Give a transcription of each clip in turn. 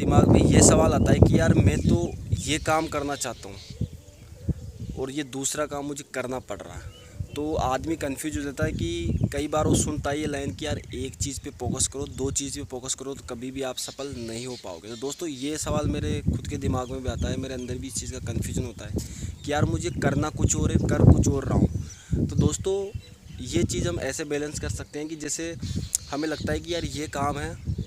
दिमाग में ये सवाल आता है कि यार मैं तो ये काम करना चाहता हूँ और ये दूसरा काम मुझे करना पड़ रहा है। तो आदमी कंफ्यूज हो जाता है कि कई बार वो सुनता है ये लाइन कि यार एक चीज़ पे फोकस करो, दो चीज़ पे फोकस करो तो कभी भी आप सफल नहीं हो पाओगे। तो दोस्तों ये सवाल मेरे खुद के दिमाग में भी आता है, मेरे अंदर भी इस चीज़ का कन्फ्यूजन होता है कि यार मुझे करना कुछ और है, कर कुछ और रहा हूँ। तो दोस्तों ये चीज़ हम ऐसे बैलेंस कर सकते हैं कि जैसे हमें लगता है कि यार ये काम है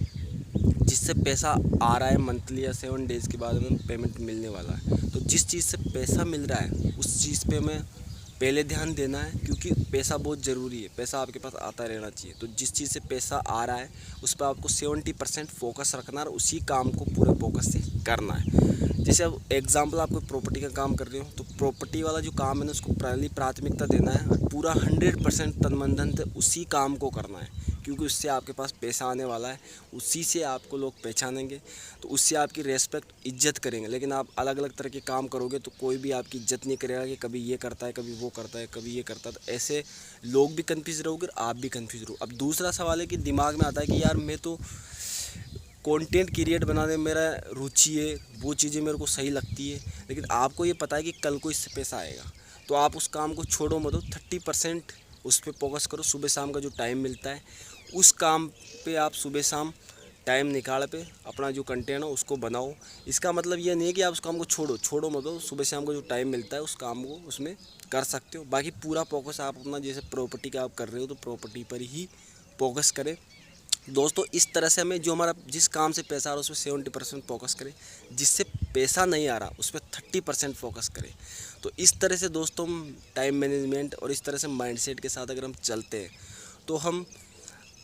जिससे पैसा आ रहा है, मंथली या 7 डेज़ के बाद हमें पेमेंट मिलने वाला है। तो जिस चीज़ से पैसा मिल रहा है उस चीज़ पे हमें पहले ध्यान देना है, क्योंकि पैसा बहुत ज़रूरी है, पैसा आपके पास आता रहना चाहिए। तो जिस चीज़ से पैसा आ रहा है उस पर आपको 70% फोकस रखना है और उसी काम को पूरे फोकस से करना है। जैसे अब एग्जांपल आप कोई प्रॉपर्टी का काम कर रहे हो तो प्रॉपर्टी वाला जो काम है ना उसको पहली प्राथमिकता देना है और पूरा 100% तन मन धन से उसी काम को करना है, क्योंकि उससे आपके पास पैसा आने वाला है, उसी से आपको लोग पहचानेंगे, तो उससे आपकी रेस्पेक्ट इज्जत करेंगे। लेकिन आप अलग अलग तरह के काम करोगे तो कोई भी आपकी इज्जत नहीं करेगा कि कभी ये करता है, कभी वो करता है, कभी ये करता है। तो ऐसे लोग भी कन्फ्यूज रहोगे और आप भी कन्फ्यूज रहो। अब दूसरा सवाल है कि दिमाग में आता है कि यार मैं तो कंटेंट क्रिएट बनाने में मेरा रुचि है, वो चीज़ें मेरे को सही लगती है, लेकिन आपको ये पता है कि कल को इससे पैसा आएगा, तो आप उस काम को छोड़ो मत, 30% उस पर फोकस करो। सुबह शाम का जो टाइम मिलता है उस काम पे आप सुबह शाम टाइम निकाल पे अपना जो कंटेंट हो उसको बनाओ। इसका मतलब ये नहीं है कि आप उस काम को छोड़ो मत दो, सुबह शाम का जो टाइम मिलता है उस काम को उसमें कर सकते हो। बाकी पूरा फोकस आप अपना, जैसे प्रॉपर्टी का आप कर रहे हो तो प्रॉपर्टी पर ही फोकस करें। दोस्तों इस तरह से हमें जो हमारा जिस काम से पैसा आ रहा है उस पर 70% फोकस करें, जिससे पैसा नहीं आ रहा उस पर 30% फोकस करें। तो इस तरह से दोस्तों हम टाइम मैनेजमेंट और इस तरह से माइंडसेट के साथ अगर हम चलते हैं तो हम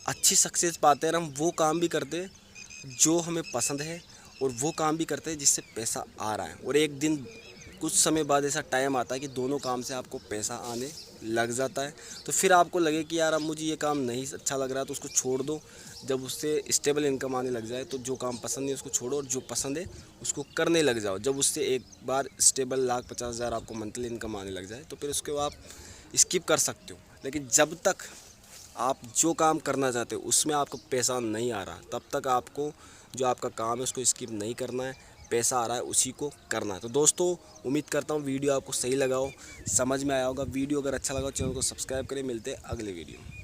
अच्छी सक्सेस पाते हैं और हम वो काम भी करते हैं जो हमें पसंद है और वो काम भी करते हैं जिससे पैसा आ रहा है। और एक दिन कुछ समय बाद ऐसा टाइम आता है कि दोनों काम से आपको पैसा आने लग जाता है, तो फिर आपको लगे कि यार अब मुझे ये काम नहीं अच्छा लग रहा है तो उसको छोड़ दो। जब उससे स्टेबल इनकम आने लग जाए तो जो काम पसंद नहीं उसको छोड़ो और जो पसंद है उसको करने लग जाओ। जब उससे एक बार स्टेबल 1,50,000 आपको मंथली इनकम आने लग जाए तो फिर उसके बाद आप स्किप कर सकते हो। लेकिन जब तक आप जो काम करना चाहते हो उसमें आपको पैसा नहीं आ रहा तब तक आपको जो आपका काम है उसको स्किप नहीं करना है, पैसा आ रहा है उसी को करना है। तो दोस्तों उम्मीद करता हूँ वीडियो आपको सही लगा हो, समझ में आया होगा। वीडियो अगर अच्छा लगा चैनल को सब्सक्राइब करें। मिलते हैं अगले वीडियो में।